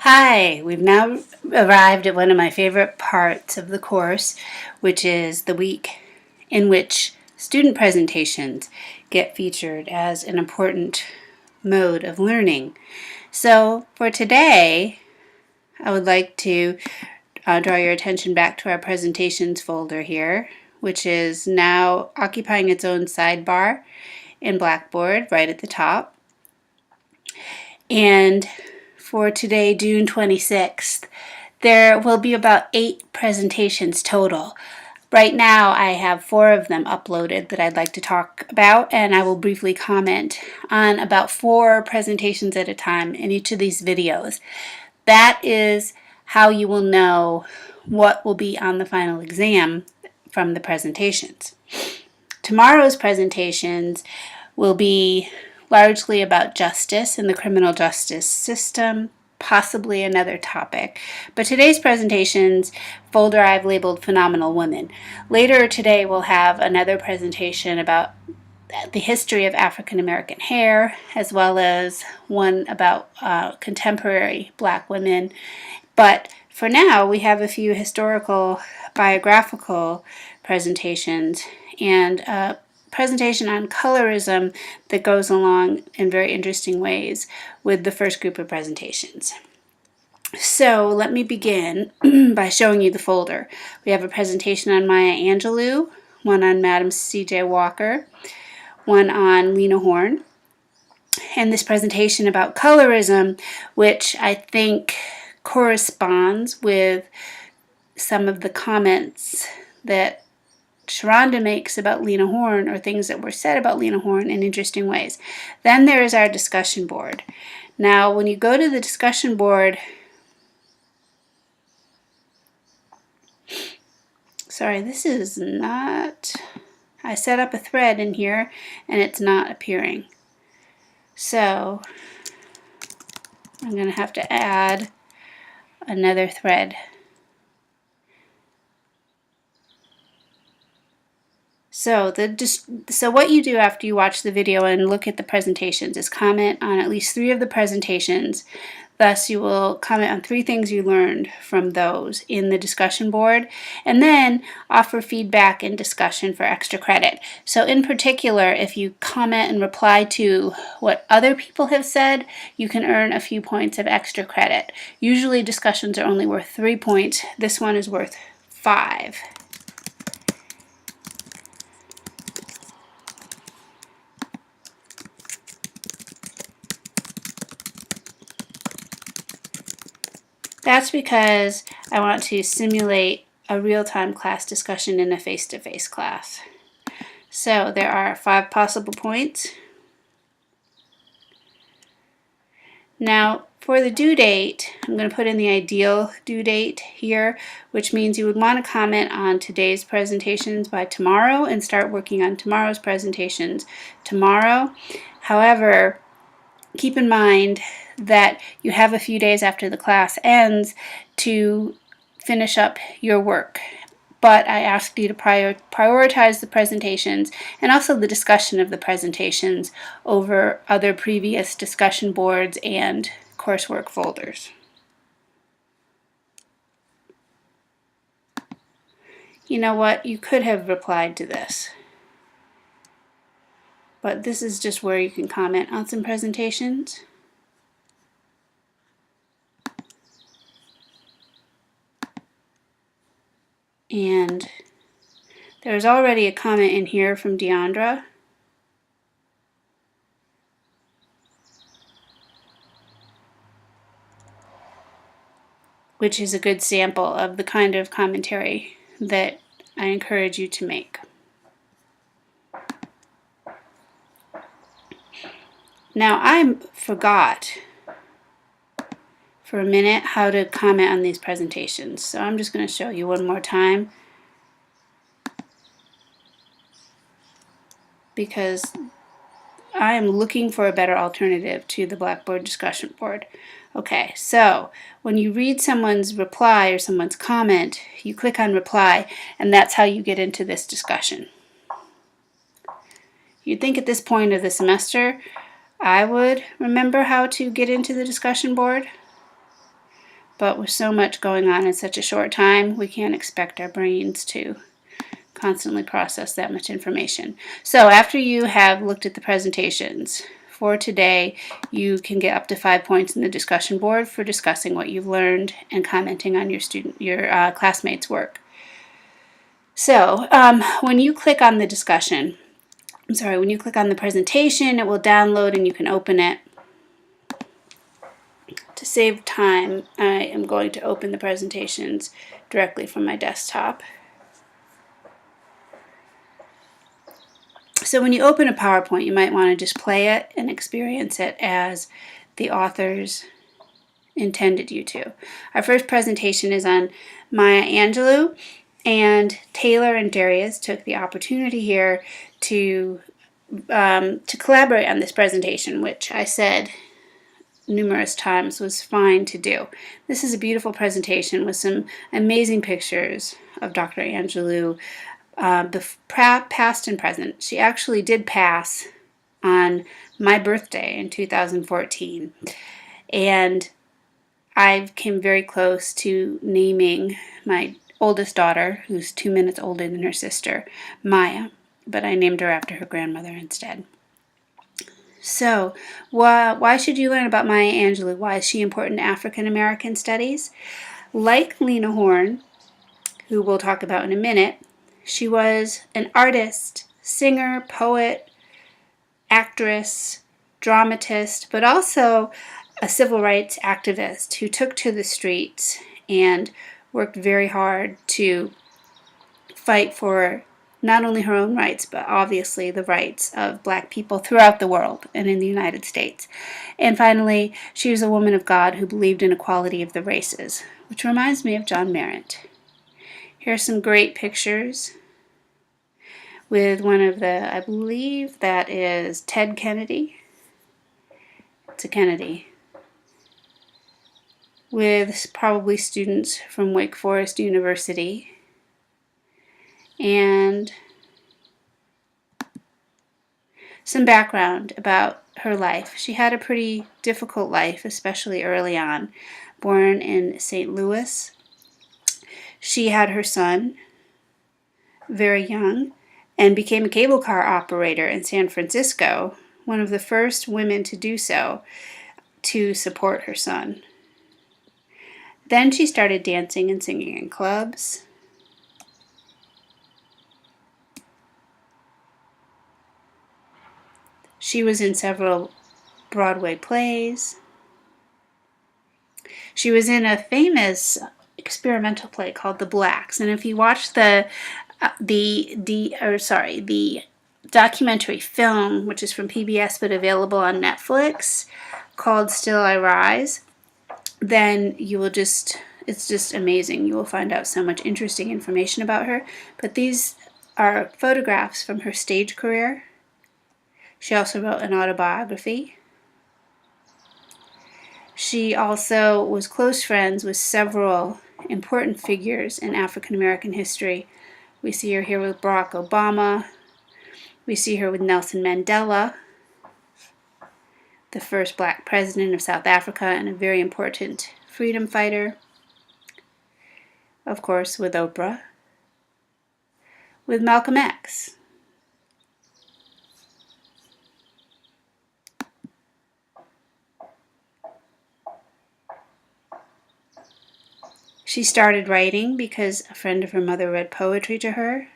Hi, we've now arrived at one of my favorite parts of the course, which is the week in which student presentations get featured as an important mode of learning. So for today, I would like to draw your attention back to our presentations folder here, which is now occupying its own sidebar in Blackboard right at the top. And for today, June 26th, there will be about 8 presentations total. Right now, I have 4 of them uploaded that I'd like to talk about, and I will briefly comment on about 4 presentations at a time in each of these videos. That is how you will know what will be on the final exam from the presentations. Tomorrow's presentations will be largely about justice and the criminal justice system, possibly another topic. But today's presentations folder I've labeled Phenomenal Women. Later today we'll have another presentation about the history of African American hair, as well as one about contemporary black women. But for now, we have a few historical biographical presentations and a presentation on colorism that goes along in very interesting ways with the first group of presentations. So let me begin by showing you the folder. We have a presentation on Maya Angelou, one on Madam C.J. Walker, one on Lena Horne, and this presentation about colorism, which I think corresponds with some of the comments that Sharonda makes about Lena Horne, or things that were said about Lena Horne in interesting ways. Then there is our discussion board. Now, when you go to the discussion board, sorry, this is not, I set up a thread in here and it's not appearing. So I'm going to have to add another thread. So what you do after you watch the video and look at the presentations is comment on at least 3 of the presentations. Thus, you will comment on 3 things you learned from those in the discussion board, and then offer feedback and discussion for extra credit. So in particular, if you comment and reply to what other people have said, you can earn a few points of extra credit. Usually discussions are only worth 3 points. This one is worth 5. That's because I want to simulate a real-time class discussion in a face-to-face class. So there are 5 possible points. Now for the due date, I'm going to put in the ideal due date here, which means you would want to comment on today's presentations by tomorrow and start working on tomorrow's presentations tomorrow. However, keep in mind that you have a few days after the class ends to finish up your work. But I ask you to prioritize the presentations and also the discussion of the presentations over other previous discussion boards and coursework folders. You know what? You could have replied to this. But this is just where you can comment on some presentations. And there's already a comment in here from Deandra. Which is a good sample of the kind of commentary that I encourage you to make. Now, I forgot for a minute how to comment on these presentations, so I'm just going to show you one more time, because I am looking for a better alternative to the Blackboard discussion board. Okay, so when you read someone's reply or someone's comment, you click on reply, and that's how you get into this discussion. You'd think at this point of the semester I would remember how to get into the discussion board, But with so much going on in such a short time, we can't expect our brains to constantly process that much information. So after you have looked at the presentations for today, you can get up to 5 points in the discussion board for discussing what you've learned and commenting on your classmates' work. So when you click on the when you click on the presentation, it will download and you can open it. To save time, I am going to open the presentations directly from my desktop. So when you open a PowerPoint, you might want to just play it and experience it as the authors intended you to. Our first presentation is on Maya Angelou, and Taylor and Darius took the opportunity here to collaborate on this presentation, which I said numerous times was fine to do. This is a beautiful presentation with some amazing pictures of Dr. Angelou, past and present. She actually did pass on my birthday in 2014, and I came very close to naming my oldest daughter, who's 2 minutes older than her sister, Maya, but I named her after her grandmother instead. So, why should you learn about Maya Angelou? Why is she important in African American studies? Like Lena Horne, who we'll talk about in a minute, she was an artist, singer, poet, actress, dramatist, but also a civil rights activist who took to the streets and worked very hard to fight for not only her own rights, but obviously the rights of Black people throughout the world and in the United States. And finally, she was a woman of God who believed in equality of the races, which reminds me of John Merritt. Here are some great pictures with one of the, I believe that is Ted Kennedy. It's a Kennedy. With probably students from Wake Forest University. And some background about her life. She had a pretty difficult life, especially early on. Born in St. Louis. She had her son very young and became a cable car operator in San Francisco, one of the first women to do so, to support her son. Then she started dancing and singing in clubs. She was in several Broadway plays. She was in a famous experimental play called The Blacks, and if you watch the documentary film, which is from PBS but available on Netflix, called Still I Rise, then it's just amazing. You will find out so much interesting information about her. But these are photographs from her stage career. She also wrote an autobiography. She also was close friends with several important figures in African American history. We see her here with Barack Obama. We see her with Nelson Mandela, the first Black president of South Africa and a very important freedom fighter. Of course, with Oprah. With Malcolm X. She started writing because a friend of her mother read poetry to her.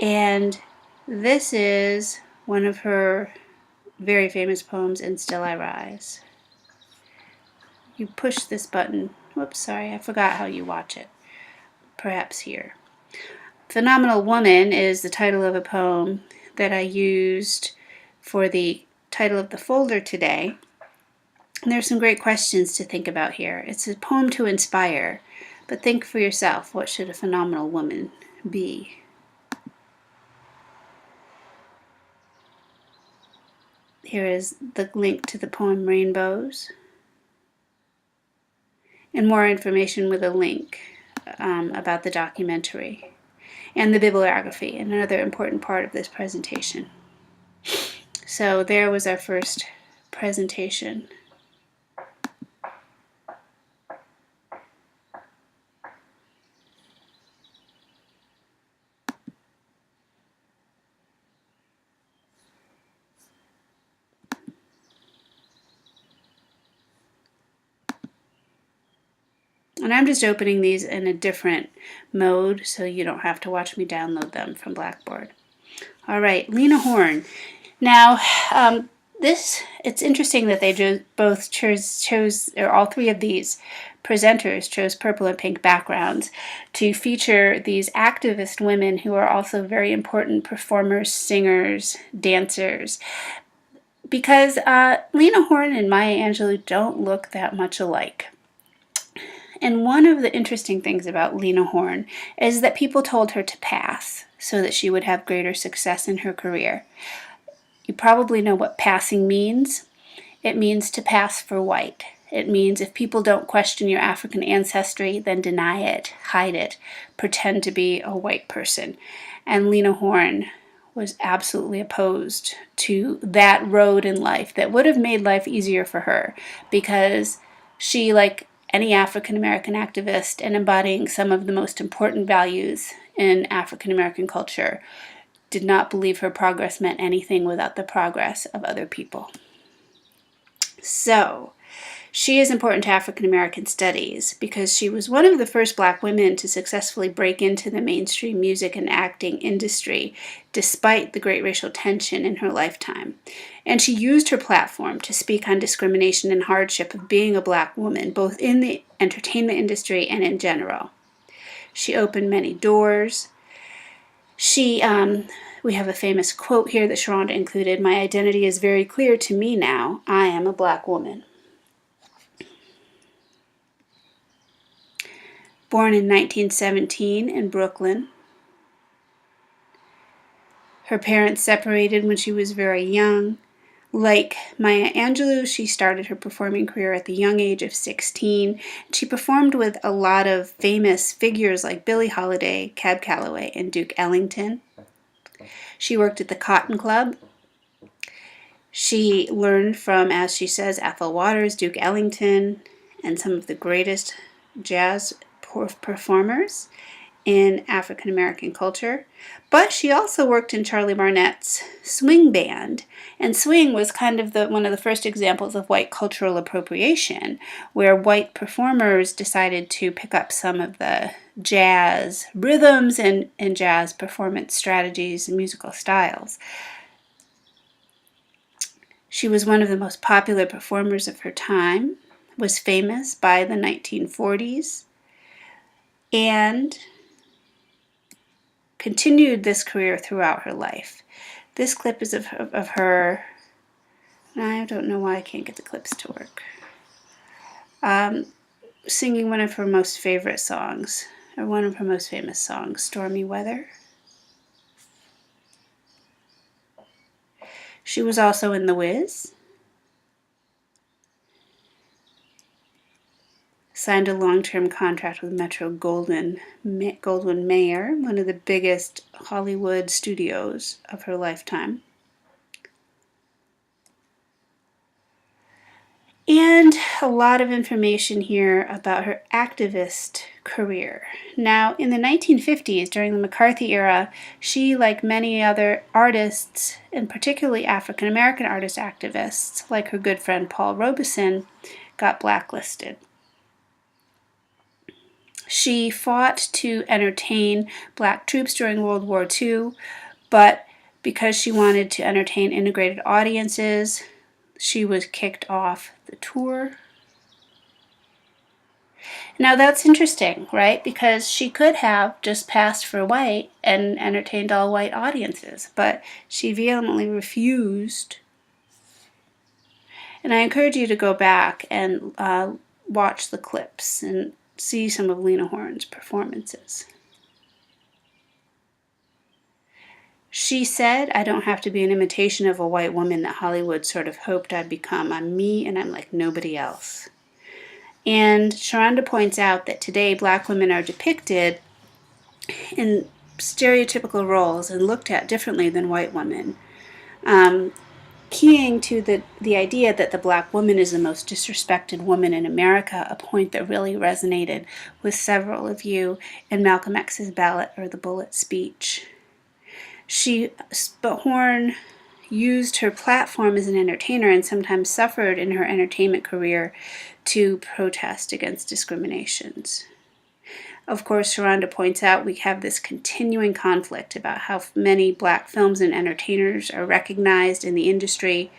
And this is one of her very famous poems in Still I Rise. You push this button. Whoops, sorry, I forgot how you watch it. Perhaps here. Phenomenal Woman is the title of a poem that I used for the title of the folder today. And there's some great questions to think about here. It's a poem to inspire, but think for yourself, what should a phenomenal woman be? Here is the link to the poem Rainbows, and more information with a link about the documentary, and the bibliography, another important part of this presentation. So there was our first presentation. And I'm just opening these in a different mode so you don't have to watch me download them from Blackboard. All right, Lena Horne. Now, it's interesting that they both chose, or all three of these presenters chose purple and pink backgrounds to feature these activist women who are also very important performers, singers, dancers. Because Lena Horne and Maya Angelou don't look that much alike. And one of the interesting things about Lena Horne is that people told her to pass so that she would have greater success in her career. You probably know what passing means. It means to pass for white. It means if people don't question your African ancestry, then deny it, hide it, pretend to be a white person. And Lena Horne was absolutely opposed to that road in life that would have made life easier for her, because she, like any African American activist and embodying some of the most important values in African American culture, did not believe her progress meant anything without the progress of other people. So, she is important to African American studies because she was one of the first Black women to successfully break into the mainstream music and acting industry despite the great racial tension in her lifetime. And she used her platform to speak on discrimination and hardship of being a Black woman, both in the entertainment industry and in general. She opened many doors. We have a famous quote here that Sharonda included: "My identity is very clear to me now. I am a Black woman." Born in 1917 in Brooklyn. Her parents separated when she was very young. Like Maya Angelou, she started her performing career at the young age of 16. She performed with a lot of famous figures like Billie Holiday, Cab Calloway, and Duke Ellington. She worked at the Cotton Club. She learned from, as she says, Ethel Waters, Duke Ellington, and some of the greatest jazz performers in African American culture. But she also worked in Charlie Barnett's swing band, and swing was kind of one of the first examples of white cultural appropriation, where white performers decided to pick up some of the jazz rhythms and jazz performance strategies and musical styles. She was one of the most popular performers of her time, was famous by the 1940s, and continued this career throughout her life. This clip is of her. I don't know why I can't get the clips to work. Singing one of her most favorite songs, or one of her most famous songs, "Stormy Weather." She was also in The Wiz. Signed a long-term contract with Metro-Goldwyn-Mayer, one of the biggest Hollywood studios of her lifetime. And a lot of information here about her activist career. Now, in the 1950s, during the McCarthy era, she, like many other artists, and particularly African American artist activists, like her good friend Paul Robeson, got blacklisted. She fought to entertain Black troops during World War II, but because she wanted to entertain integrated audiences, she was kicked off the tour. Now that's interesting, right? Because she could have just passed for white and entertained all white audiences, but she vehemently refused. And I encourage you to go back and watch the clips and see some of Lena Horne's performances. She said, "I don't have to be an imitation of a white woman that Hollywood sort of hoped I'd become. I'm me and I'm like nobody else." And Sharonda points out that today Black women are depicted in stereotypical roles and looked at differently than white women. keying to the idea that the black woman is the most disrespected woman in America, a point that really resonated with several of you in Malcolm X's ballot or the bullet speech. Horn used her platform as an entertainer and sometimes suffered in her entertainment career to protest against discriminations. Of course, Sharonda points out we have this continuing conflict about how many black films and entertainers are recognized in the industry.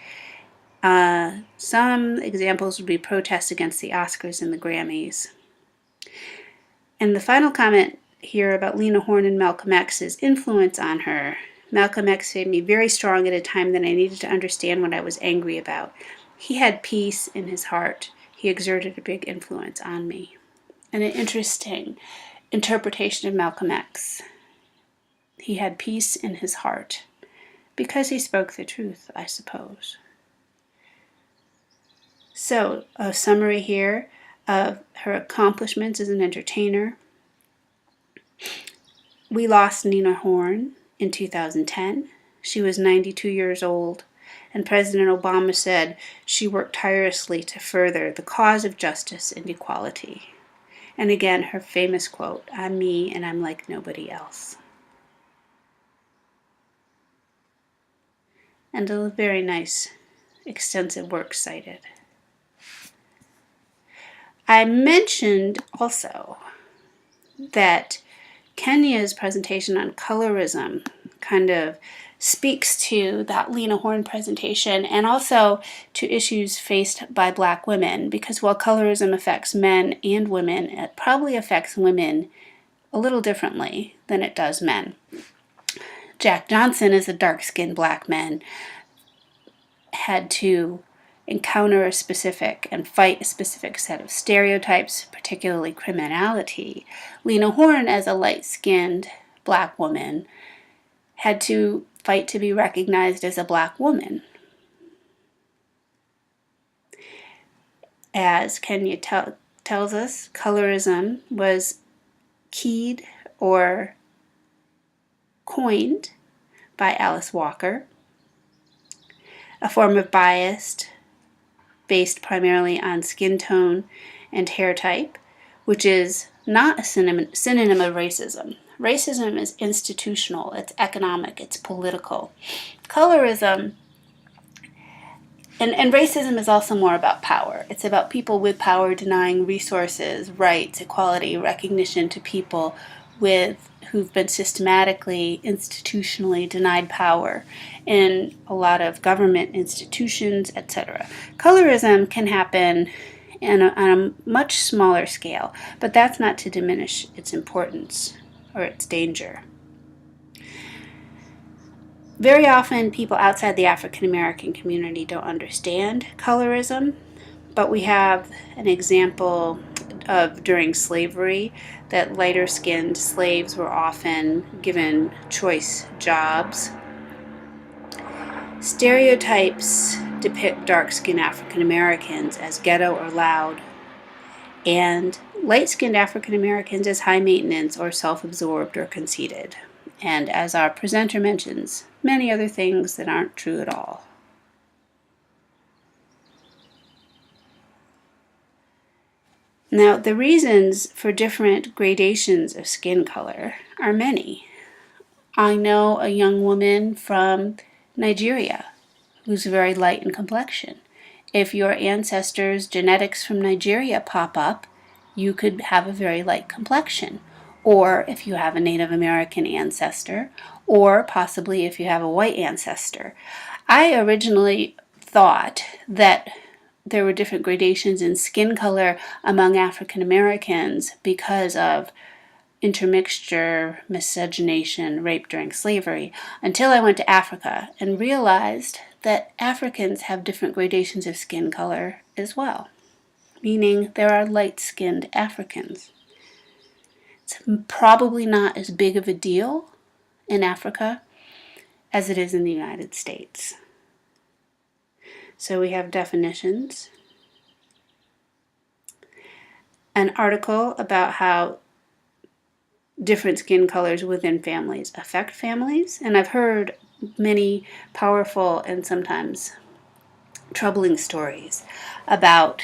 Some examples would be protests against the Oscars and the Grammys. And the final comment here about Lena Horne and Malcolm X's influence on her. Malcolm X made me very strong at a time that I needed to understand what I was angry about. He had peace in his heart. He exerted a big influence on me. And an interesting interpretation of Malcolm X. He had peace in his heart because he spoke the truth, I suppose. So, a summary here of her accomplishments as an entertainer. We lost Lena Horne in 2010. She was 92 years old, and President Obama said she worked tirelessly to further the cause of justice and equality. And again, her famous quote, "I'm me and I'm like nobody else." And a very nice, extensive work cited. I mentioned also that Kenya's presentation on colorism kind of speaks to that Lena Horne presentation and also to issues faced by black women, because while colorism affects men and women, it probably affects women a little differently than it does men. Jack Johnson, as a dark-skinned black man, had to encounter a specific and fight a specific set of stereotypes, particularly criminality. Lena Horne, as a light-skinned black woman, had to fight to be recognized as a black woman. As Kenya tells us, colorism was keyed or coined by Alice Walker, a form of bias based primarily on skin tone and hair type, which is not a synonym of racism. Racism is institutional, it's economic, it's political. Colorism and racism is also more about power. It's about people with power denying resources, rights, equality, recognition to people who've been systematically, institutionally denied power in a lot of government institutions, etc. Colorism can happen on a much smaller scale, but that's not to diminish its importance or its danger. Very often, people outside the African American community don't understand colorism, but we have an example of during slavery that lighter-skinned slaves were often given choice jobs. Stereotypes depict dark-skinned African Americans as ghetto or loud, and light-skinned African Americans as high maintenance or self-absorbed or conceited. And as our presenter mentions, many other things that aren't true at all. Now, the reasons for different gradations of skin color are many. I know a young woman from Nigeria who's very light in complexion. If your ancestors' genetics from Nigeria pop up, you could have a very light complexion. Or if you have a Native American ancestor, or possibly if you have a white ancestor. I originally thought that there were different gradations in skin color among African Americans because of intermixture, miscegenation, rape during slavery, until I went to Africa and realized that Africans have different gradations of skin color as well, meaning there are light-skinned Africans. It's probably not as big of a deal in Africa as it is in the United States. So we have definitions. An article about how different skin colors within families affect families. And I've heard many powerful and sometimes troubling stories about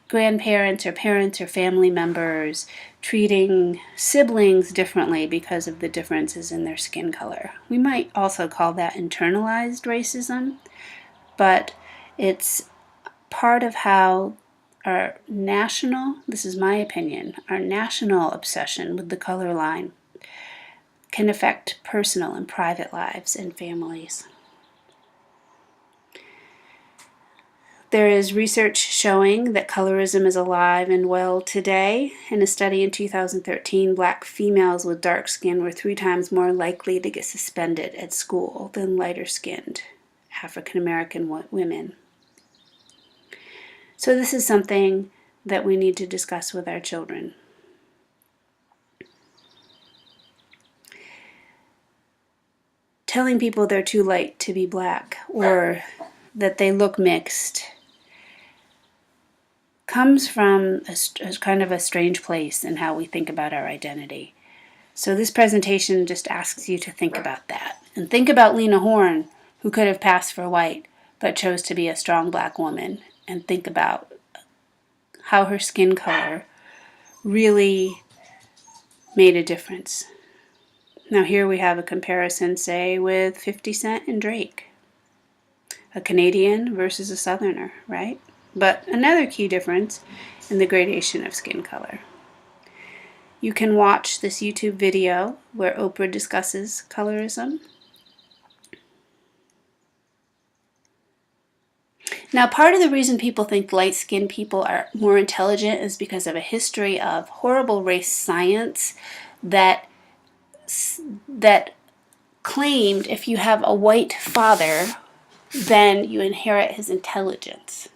grandparents or parents or family members treating siblings differently because of the differences in their skin color. We might also call that internalized racism, but it's part of how our national, this is my opinion, our national obsession with the color line can affect personal and private lives and families. There is research showing that colorism is alive and well today. In a study in 2013, black females with dark skin were 3 times more likely to get suspended at school than lighter-skinned African American women. So this is something that we need to discuss with our children. Telling people they're too light to be black or that they look mixed comes from a kind of a strange place in how we think about our identity. So this presentation just asks you to think about that. And think about Lena Horne, who could have passed for white, but chose to be a strong black woman. And think about how her skin color really made a difference. Now here we have a comparison, say, with 50 Cent and Drake. A Canadian versus a Southerner, right? But another key difference in the gradation of skin color. You can watch this YouTube video where Oprah discusses colorism. Now, part of the reason people think light-skinned people are more intelligent is because of a history of horrible race science that claimed if you have a white father, then you inherit his intelligence.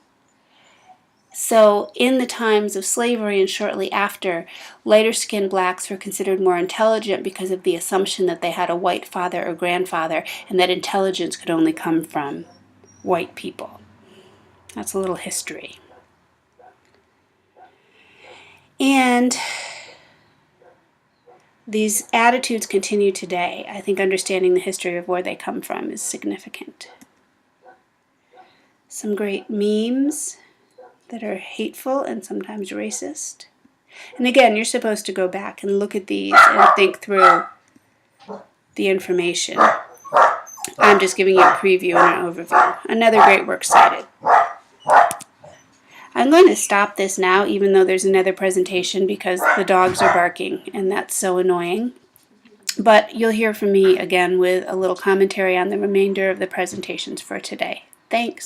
So in the times of slavery and shortly after, lighter-skinned blacks were considered more intelligent because of the assumption that they had a white father or grandfather and that intelligence could only come from white people. That's a little history. And these attitudes continue today. I think understanding the history of where they come from is significant. Some great memes that are hateful and sometimes racist. And again, you're supposed to go back and look at these and think through the information. I'm just giving you a preview and an overview. Another great work cited. I'm going to stop this now, even though there's another presentation, because the dogs are barking, and that's so annoying. But you'll hear from me again with a little commentary on the remainder of the presentations for today. Thanks.